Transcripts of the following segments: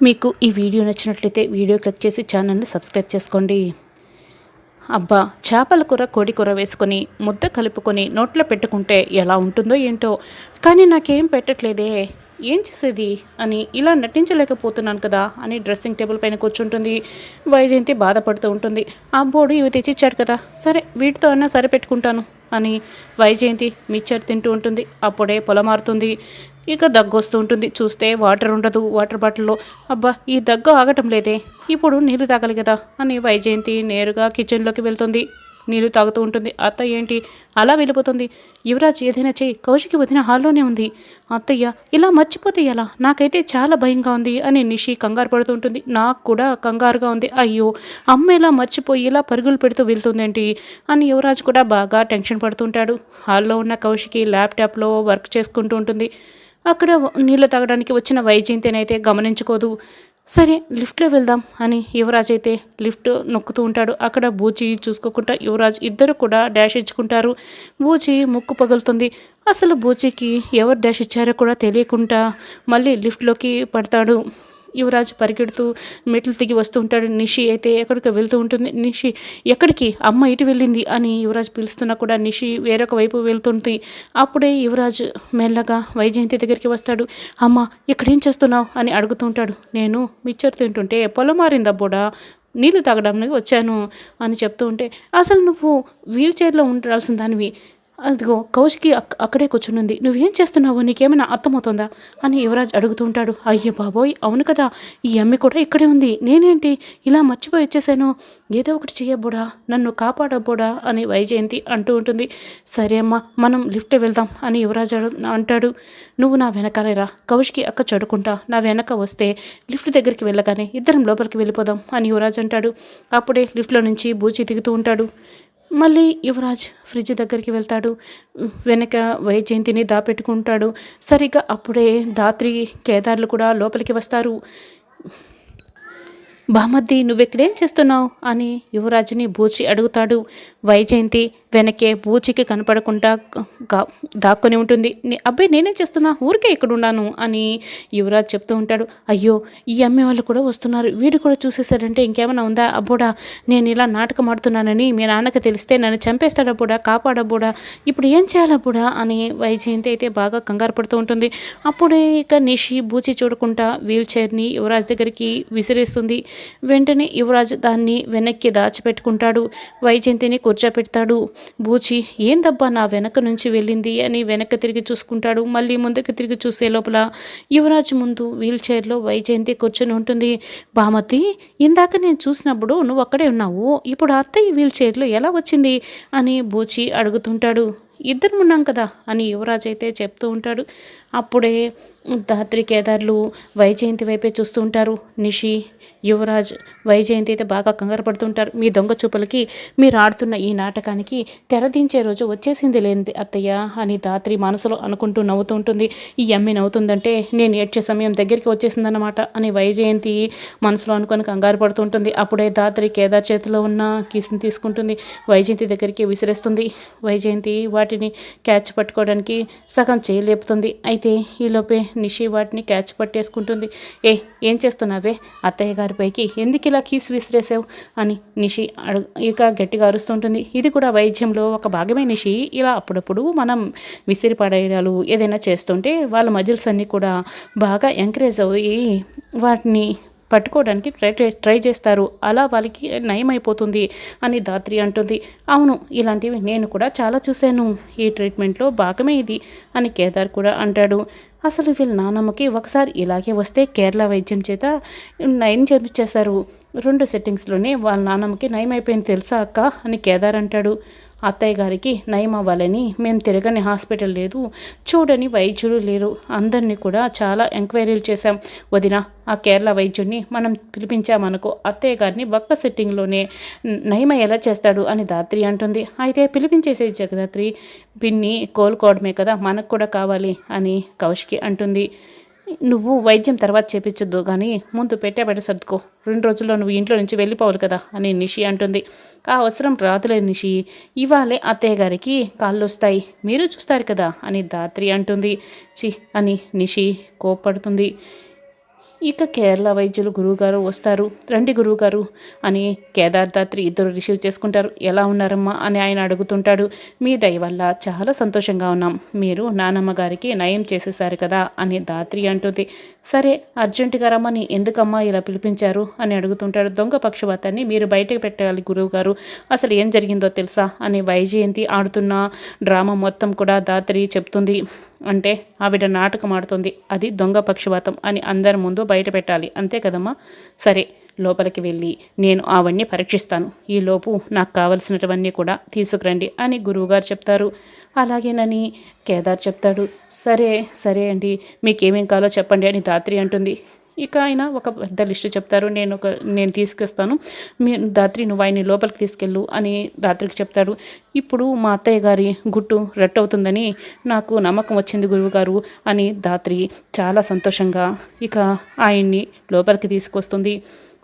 మీకు ఈ వీడియో నచ్చినట్లయితే వీడియో క్లిక్ చేసి ఛానల్ని సబ్స్క్రైబ్ చేసుకోండి. అబ్బా, చేపల కూర కోడి కూర వేసుకొని ముద్ద కలుపుకొని నోట్లో పెట్టుకుంటే ఎలా ఉంటుందో ఏంటో, కానీ నాకేం పెట్టట్లేదే, ఏం చేసేది అని ఇలా నటించలేకపోతున్నాను కదా అని డ్రెస్సింగ్ టేబుల్ పైన కూర్చుంటుంది. వైజయంతి బాధపడుతూ ఉంటుంది. ఆ బోర్డు ఇవి తెచ్చిచ్చాడు కదా, సరే వీటితో అన్నా సరిపెట్టుకుంటాను అని వైజయంతి మిక్చర్ తింటూ ఉంటుంది. అప్పుడే పొలమారుతుంది. ఇక దగ్గు వస్తూ ఉంటుంది. చూస్తే వాటర్ ఉండదు వాటర్ బాటిల్లో. అబ్బా, ఈ దగ్గు ఆగటం లేదే, ఇప్పుడు నీళ్లు తాగాలి కదా అని వైజయంతి నేరుగా కిచెన్లోకి వెళ్తుంది. నీళ్లు తాగుతూ ఉంటుంది. అత్త ఏంటి అలా వెళ్ళిపోతుంది? యువరాజ్ ఏదైనా చెయ్యి, కౌశికి వదిన హాల్లోనే ఉంది. అత్తయ్య ఇలా మర్చిపోతే ఎలా, నాకైతే చాలా భయంగా ఉంది అని నిషి కంగారు పడుతూ ఉంటుంది. నాకు కూడా కంగారుగా ఉంది. అయ్యో, అమ్మ ఇలా మర్చిపోయి ఇలా పరుగులు పెడుతూ వెళ్తుందేంటి అని యువరాజ్ కూడా బాగా టెన్షన్ పడుతుంటాడు. హాల్లో ఉన్న కౌశికి ల్యాప్టాప్లో వర్క్ చేసుకుంటూ ఉంటుంది. అక్కడ నీళ్ళు తాగడానికి వచ్చిన వైజయంతినైతే గమనించుకోదు. సరే లిఫ్ట్లో వెళ్దాం అని యువరాజ్ అయితే లిఫ్ట్ నొక్కుతూ ఉంటాడు. అక్కడ బూచి చూసుకోకుండా యువరాజ్ ఇద్దరు కూడా డాష్ ఇచ్చుకుంటారు. బూచి ముక్కు పగులుతుంది. అసలు బూచికి ఎవరు డాష్ ఇచ్చారో కూడా తెలియకుండా మళ్ళీ లిఫ్ట్లోకి పడతాడు. యువరాజ్ పరిగెడుతూ మెట్లు దిగి వస్తూ ఉంటాడు. నిషి అయితే ఎక్కడికి వెళ్తూ ఉంటుంది. నిషి ఎక్కడికి, అమ్మ ఇటు వెళ్ళింది అని యువరాజ్ పిలుస్తున్నా కూడా నిషి వేరొక వైపు వెళ్తుంది. అప్పుడే యువరాజ్ మెల్లగా వైజయంతి దగ్గరికి వస్తాడు. అమ్మ ఇక్కడేం చేస్తున్నావు అని అడుగుతుంటాడు. నేను మిక్చర్ తింటుంటే పొలం మారిందబ్బోడా, నీళ్లు తాగడానికి వచ్చాను అని చెప్తూ ఉంటే, అసలు నువ్వు వీల్ చైర్లో ఉండాల్సిన దానివి, అదిగో కౌశికి అక్కడే కూర్చునుంది, నువ్వేం చేస్తున్నావు, నీకేమైనా అర్థమవుతుందా అని యువరాజ్ అడుగుతుంటాడు. అయ్యో బాబోయ్, అవును కదా, ఈ అమ్మి కూడా ఇక్కడే ఉంది, నేనేంటి ఇలా మర్చిపోయి వచ్చేసాను, ఏదో ఒకటి చేయబోడా, నన్ను కాపాడబోడా అని వైజయంతి అంటూ ఉంటుంది. సరే అమ్మా, మనం లిఫ్ట్ వెళ్దాం అని యువరాజ్ అంటాడు. నువ్వు నా వెనకాలే రా, కౌశికి అక్క చడుకుంటా నా వెనక వస్తే లిఫ్ట్ దగ్గరికి వెళ్ళగానే ఇద్దరం లోపలికి వెళ్ళిపోదాం అని యువరాజ్ అంటాడు. అప్పుడే లిఫ్ట్లో నుంచి బూచి దిగుతూ ఉంటాడు. మళ్ళీ యువరాజ్ ఫ్రిడ్జ్ దగ్గరికి వెళ్తాడు. వెనక వైజయంతిని దాపెట్టుకుంటాడు. సరిగ్గా అప్పుడే ధాత్రి కేదార్లు కూడా లోపలికి వస్తారు. బామర్ది నువ్వెక్కడేం చేస్తున్నావు అని యువరాజుని బూచి అడుగుతాడు. వైజయంతి వెనకే బూచికి కనపడకుండా దాక్కుని ఉంటుంది. అబ్బాయి నేనేం చేస్తున్నా, ఊరికే ఇక్కడున్నాను అని యువరాజ్ చెప్తూ ఉంటాడు. అయ్యో, ఈ అమ్మే వాళ్ళు కూడా వస్తున్నారు, వీడు కూడా చూసేసాడంటే ఇంకేమైనా ఉందా, అబ్బోడా నేను ఇలా నాటకం ఆడుతున్నానని మీ నాన్నకి తెలిస్తే నన్ను చంపేస్తాడబ్బోడా, కాపాడబ్బోడా, ఇప్పుడు ఏం చేయాలబ్బోడా అని వైజయంతి అయితే బాగా కంగారు పడుతూ ఉంటుంది. అప్పుడే ఇక నిషి బూచి చూడకుండా వీల్ చైర్ని యువరాజ్ దగ్గరికి విసిరేస్తుంది. వెంటనే యువరాజ్ దాన్ని వెనక్కి దాచిపెట్టుకుంటాడు. వైజయంతిని కూర్చోపెడతాడు. బూచి ఏందబ్బా నా వెనక నుంచి వెళ్ళింది అని వెనక్కి తిరిగి చూసుకుంటాడు. మళ్ళీ ముందుకు తిరిగి చూసే లోపల యువరాజ్ ముందు వీల్ చైర్లో వైజయంతి కూర్చొని ఉంటుంది. బామతి, ఇందాక నేను చూసినప్పుడు నువ్వు అక్కడే ఉన్నావు, ఇప్పుడు అత్తయ్య వీల్ చైర్లో ఎలా వచ్చింది అని బూచి అడుగుతుంటాడు. ఇద్దరు ఉన్నాం కదా అని యువరాజ్ అయితే చెప్తూ ఉంటాడు. అప్పుడే ధాత్రి కేదార్లు వైజయంతి వైపే చూస్తూ ఉంటారు. నిషి, యువరాజ్, వైజయంతి అయితే బాగా కంగారు పడుతుంటారు. మీ దొంగ చూపులకి, మీరు ఆడుతున్న ఈ నాటకానికి తెరదించే రోజు వచ్చేసింది లేనిది అత్తయ్య అని ధాత్రి మనసులో అనుకుంటూ నవ్వుతూ ఉంటుంది. ఈ అమ్మి నవ్వుతుందంటే నేను ఏడ్చే సమయం దగ్గరికి వచ్చేసిందన్నమాట అని వైజయంతి మనసులో అనుకొని కంగారు పడుతుంటుంది. అప్పుడే ధాత్రి కేదార్ చేతిలో ఉన్న కీస్ని తీసుకుంటుంది. వైజయంతి దగ్గరికి విసిరేస్తుంది. వైజయంతి వాటిని క్యాచ్ పట్టుకోవడానికి సగం చేయలేపుతుంది. అయితే ఈలోపే నిషి వాటిని క్యాచ్ పట్టేసుకుంటుంది. ఏం చేస్తున్నావే, అత్తయ్య గారి పైకి ఎందుకు ఇలా కీస్ విసిరేసావు అని నిషి ఇక గట్టిగా అరుస్తుంటుంది. ఇది కూడా వైద్యంలో ఒక భాగమే నిషి. ఇలా అప్పుడప్పుడు మనం విసిరి పడేయాలు ఏదైనా చేస్తుంటే వాళ్ళ మజిల్స్ అన్నీ కూడా బాగా ఎంకరేజ్ అయ్యి వాటిని పట్టుకోవడానికి ట్రై చేస్తారు, అలా వాళ్ళకి నయమైపోతుంది అని ధాత్రి అంటుంది. అవును, ఇలాంటివి నేను కూడా చాలా చూశాను, ఈ ట్రీట్మెంట్లో భాగమే ఇది అని కేదార్ కూడా అంటాడు. అసలు వీళ్ళ నాన్నమ్మకి ఒకసారి ఇలాగే వస్తే కేరళ వైద్యం చేత నయం చేపించేశారు, 2 సెట్టింగ్స్లోనే వాళ్ళ నాన్నమ్మకి నయం అయిపోయింది తెలుసా అక్క అని కేదార్ అంటాడు. అత్తయ్య గారికి నయం అవ్వాలని మేము తిరగని హాస్పిటల్ లేదు, చూడని వైద్యులు లేరు, అందరినీ కూడా చాలా ఎంక్వైరీలు చేశాం వదిన, ఆ కేరళ వైద్యుడిని మనం పిలిపించామనుకో అత్తయ్య గారిని ఒక్క సెట్టింగ్లోనే నయం ఎలా చేస్తాడు అని ధాత్రి అంటుంది. అయితే పిలిపించేసే జగదాత్రి, పిన్ని కోలుకోవడమే కదా మనకు కూడా కావాలి అని కౌశికి అంటుంది. నువ్వు వైద్యం తర్వాత చేపించొద్దు కానీ ముందు పెట్టే సర్దుకో, 2 రోజుల్లో నువ్వు ఇంట్లో నుంచి వెళ్ళిపోవాలి కదా అని నిషి అంటుంది. ఆ అవసరం రాదులే నిషి, ఇవాళే అత్తయ్య గారికి కాళ్ళు వస్తాయి, మీరు చూస్తారు కదా అని ధాత్రి అంటుంది. చి అని నిషి కోప్పడుతుంది. ఇక కేరళ వైద్యులు గురువుగారు వస్తారు. రండి గురువుగారు అని కేదార్ దాత్రి ఇద్దరు రిసీవ్ చేసుకుంటారు. ఎలా ఉన్నారమ్మా అని ఆయన అడుగుతుంటాడు. మీ దయ వల్ల చాలా సంతోషంగా ఉన్నాం. మీరు నానమ్మ గారికి నయం చేసేశారు కదా అని దాత్రి అంటుంది. సరే అర్జెంటుగా రమ్మని ఎందుకమ్మా ఇలా పిలిపించారు అని అడుగుతుంటాడు. దొంగ పక్షవాతాన్ని మీరు బయటకు పెట్టాలి గురువుగారు. అసలు ఏం జరిగిందో తెలుసా అని వైజయంతి ఆడుతున్న డ్రామా మొత్తం కూడా దాత్రి చెప్తుంది. అంటే ఆవిడ నాటకం ఆడుతుంది. అది దొంగ పక్షవాతం అని అందరి ముందు బయట పెట్టాలి అంతే కదమ్మా. సరే లోపలికి వెళ్ళి నేను అవన్నీ పరీక్షిస్తాను. ఈలోపు నాకు కావలసినటువన్నీ కూడా తీసుకురండి అని గురువుగారు చెప్తారు. అలాగేనని కేదార్ చెప్తాడు. సరే సరే అండి, మీకేమేం కావాలో చెప్పండి అని దాత్రి అంటుంది. ఇక ఆయన ఒక పెద్ద లిస్టు చెప్తారు. నేను తీసుకొస్తాను, మీ దాత్రి నువ్వు ఆయన్ని లోపలికి తీసుకెళ్ళు అని దాత్రికి చెప్తాడు. ఇప్పుడు మా అత్తయ్య గారి గుట్టు రెట్టవుతుందని నాకు నమ్మకం వచ్చింది గురువుగారు అని దాత్రి చాలా సంతోషంగా ఇక ఆయన్ని లోపలికి తీసుకొస్తుంది.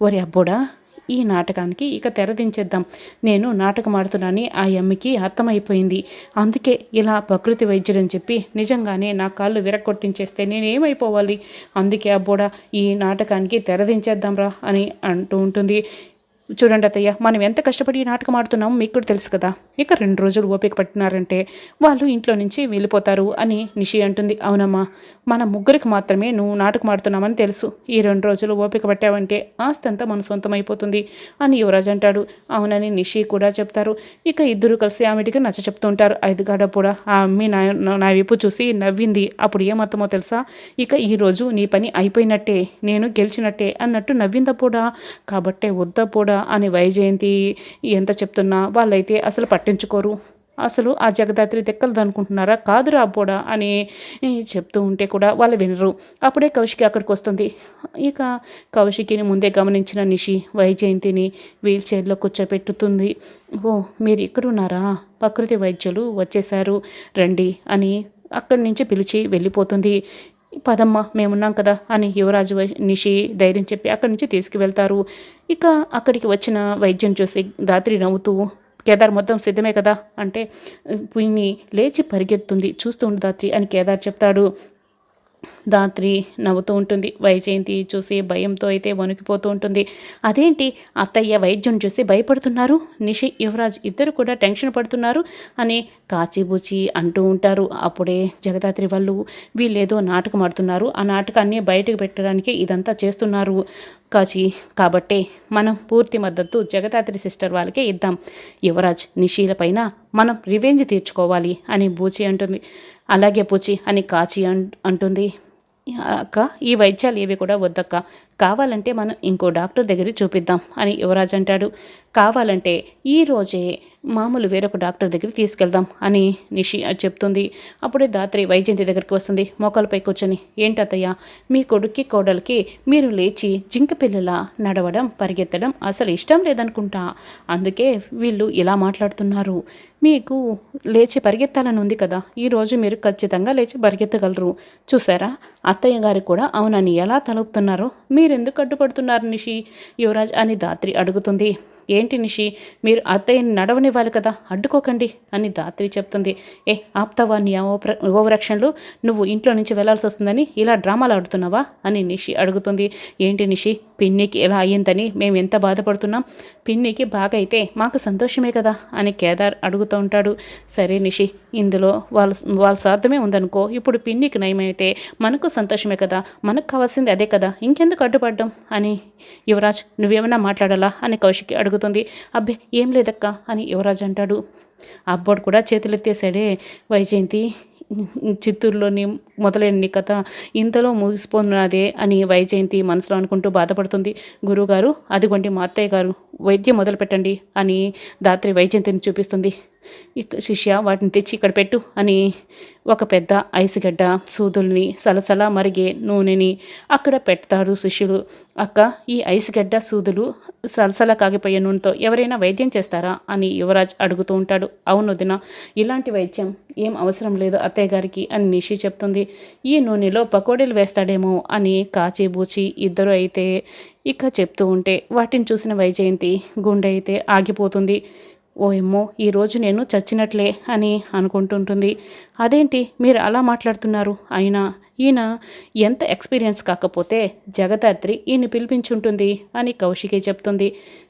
ఒరే అబ్బోడా, ఈ నాటకానికి ఇక తెరదించేద్దాం. నేను నాటకం ఆడుతున్నానని ఆ అమ్మకి అర్థమైపోయింది. అందుకే ఇలా ప్రకృతి వైద్యుడని చెప్పి నిజంగానే నా కాళ్ళు విరగొట్టించేస్తే నేనేమైపోవాలి. అందుకే అబ్బోడా ఈ నాటకానికి తెరదించేద్దాం రా అని అంటూ ఉంటుంది. చూడండి అత్తయ్య, మనం ఎంత కష్టపడి నాటకం ఆడుతున్నామో మీకు కూడా తెలుసు కదా. ఇక 2 రోజులు ఓపిక పట్టినారంటే వాళ్ళు ఇంట్లో నుంచి వెళ్ళిపోతారు అని నిషి అంటుంది. అవునమ్మా, మన ముగ్గురికి మాత్రమే నువ్వు నాటకం ఆడుతున్నామని తెలుసు. ఈ 2 రోజులు ఓపిక పట్టావంటే ఆస్తి అంతా మన సొంతం అయిపోతుంది అని యువరాజ్ అంటాడు. అవునని నిషి కూడా చెప్తారు. ఇక ఇద్దరు కలిసి ఆమెటికి నచ్చ చెప్తూ ఉంటారు. ఐదుగాడ కూడా ఆ అమ్మి నా వైపు చూసి నవ్వింది. అప్పుడు ఏమర్థమో తెలుసా, ఇక ఈరోజు నీ పని అయిపోయినట్టే, నేను గెలిచినట్టే అన్నట్టు నవ్విందప్పుడా. కాబట్టే వద్దప్పుడా అని వైజయంతి ఎంత చెప్తున్నా వాళ్ళైతే అసలు పట్టించుకోరు. అసలు ఆ జగదాత్రి దెక్కలది అనుకుంటున్నారా, కాదురా అబ్బోడా అని చెప్తూ ఉంటే కూడా వాళ్ళు వినరు. అప్పుడే కౌశికి అక్కడికి వస్తుంది. ఇక కౌశికిని ముందే గమనించిన నిషి వైజయంతిని వీల్ చైర్లో కూర్చోపెట్టుతుంది. ఓ మీరు ఇక్కడున్నారా, ప్రకృతి వైద్యులు వచ్చేశారు రండి అని అక్కడి నుంచి పిలిచి వెళ్ళిపోతుంది. పదమ్మ మేమున్నాం కదా అని యువరాజు నిషి ధైర్యం చెప్పి అక్కడి నుంచి తీసుకువెళ్తారు. ఇక అక్కడికి వచ్చిన వైద్యం చూసి దాత్రి నవ్వుతూ కేదార్ మొత్తం సిద్ధమే కదా అంటే పుయ్యి లేచి పరిగెత్తుంది. చూస్తూ ఉండు దాత్రి అని కేదార్ చెప్తాడు. దాత్రి నవ్వుతూ ఉంటుంది. వైజయంతి చూసి భయంతో అయితే వణికిపోతూ ఉంటుంది. అదేంటి అత్తయ్య వైద్యం చూసి భయపడుతున్నారు, నిషి యువరాజ్ ఇద్దరు కూడా టెన్షన్ పడుతున్నారు అని కాచిబూచి అంటూ ఉంటారు. అప్పుడే జగదాత్రి వాళ్ళు వీళ్ళేదో నాటకం ఆడుతున్నారు, ఆ నాటకాన్ని బయటకు పెట్టడానికి ఇదంతా చేస్తున్నారు కాబట్టే మనం పూర్తి మద్దతు జగదాత్రి సిస్టర్ వాళ్ళకే ఇద్దాం. యువరాజ్ నిషీల పైన మనం రివెంజ్ తీర్చుకోవాలి అని బూచి అంటుంది. అలాగే పూచి అని కాచి అంటుంది. అక్క ఈ వైద్యాలు ఏవి కూడా వద్దక్క, కావాలంటే మనం ఇంకో డాక్టర్ దగ్గర చూపిద్దాం అని యువరాజ్ అంటాడు. కావాలంటే ఈరోజే మామూలు వేరొక డాక్టర్ దగ్గరికి తీసుకెళ్దాం అని నిషి చెప్తుంది. అప్పుడే దాత్రి వైజయంతి దగ్గరికి వస్తుంది. మోకాలపై కూర్చొని ఏంటత్తయ్య మీ కొడుక్కి కోడలికి మీరు లేచి జింక పిల్లలా నడవడం పరిగెత్తడం అసలు ఇష్టం లేదనుకుంటా, అందుకే వీళ్ళు ఇలా మాట్లాడుతున్నారు. మీకు లేచి పరిగెత్తాలని ఉంది కదా, ఈరోజు మీరు ఖచ్చితంగా లేచి పరిగెత్తగలరు. చూసారా అత్తయ్య గారికి కూడా అవునని ఎలా తలుపుతున్నారో మీరెందుకు అడ్డుపడుతున్నారు నిషి యువరాజ్ అని దాత్రి అడుగుతుంది. ఏంటి నిషి మీరు అత్తయ్యని నడవనివ్వాలి కదా, అడ్డుకోకండి అని దాత్రి చెప్తుంది. ఆప్తావా నీ ఓవరాక్షన్లు, నువ్వు ఇంట్లో నుంచి వెళ్లాల్సి వస్తుందని ఇలా డ్రామాలు ఆడుతున్నావా అని నిషి అడుగుతుంది. ఏంటి నిషి పిన్నికి ఎలా అయ్యిందని మేము ఎంత బాధపడుతున్నాం, పిన్నికి బాగా అయితే మాకు సంతోషమే కదా అని కేదార్ అడుగుతూ ఉంటాడు. సరే నిషి ఇందులో వాళ్ళ స్వార్థమే ఉందనుకో, ఇప్పుడు పిన్నికి నయమైతే మనకు సంతోషమే కదా, మనకు కావాల్సింది అదే కదా, ఇంకెందుకు అడ్డుపడ్డం అని యువరాజ్ నువ్వేమన్నా మాట్లాడాలా అని కౌశికి అడుగుతుంది. అబ్బే ఏం లేదక్క అని యువరాజ్ అంటాడు. అబ్బోడు కూడా చేతులెత్తేసాడే. వైజయంతి చిత్తూరులోని మొదలైన కథ ఇంతలో ముగిసిపోతున్నదే అని వైజయంతి మనసులో అనుకుంటూ బాధపడుతుంది. గురువుగారు అదిగోండి మా అత్తయ్య గారు, వైద్యం మొదలు పెట్టండి అని దాత్రి వైజయంతిని చూపిస్తుంది. శిష్య వాటిని తెచ్చి ఇక్కడ పెట్టు అని ఒక పెద్ద ఐసుగడ్డ సూదుల్ని సలసలా మరిగే నూనెని అక్కడ పెడతాడు శిష్యులు. అక్క ఈ ఐసుగడ్డ సూదులు సలసలా కాగిపోయే నూనెతో ఎవరైనా వైద్యం చేస్తారా అని యువరాజ్ అడుగుతూ ఉంటాడు. అవును వదిన, ఇలాంటి వైద్యం ఏం అవసరం లేదు అత్తయ్య గారికి అని నిషి చెప్తుంది. ఈ నూనెలో పకోడీలు వేస్తాడేమో అని కాచిబూచి ఇద్దరు అయితే ఇక చెప్తూ ఉంటే వాటిని చూసిన వైజయంతి గుండె అయితే ఆగిపోతుంది. ఓయమ్మో ఈరోజు నేను చచ్చినట్లే అని అనుకుంటుంటుంది. అదేంటి మీరు అలా మాట్లాడుతున్నారు, అయినా ఈయన ఎంత ఎక్స్పీరియన్స్ కాకపోతే జగదాత్రి ఈయన్ని పిలిపించుంటుంది అని కౌశికి చెప్తుంది.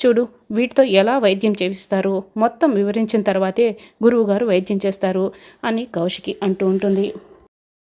చూడు, వీటితో ఎలా వైద్యం చేయిస్తారు మొత్తం వివరించిన తర్వాతే గురువుగారు వైద్యం చేస్తారు అని కౌశికి అంటూ ఉంటుంది.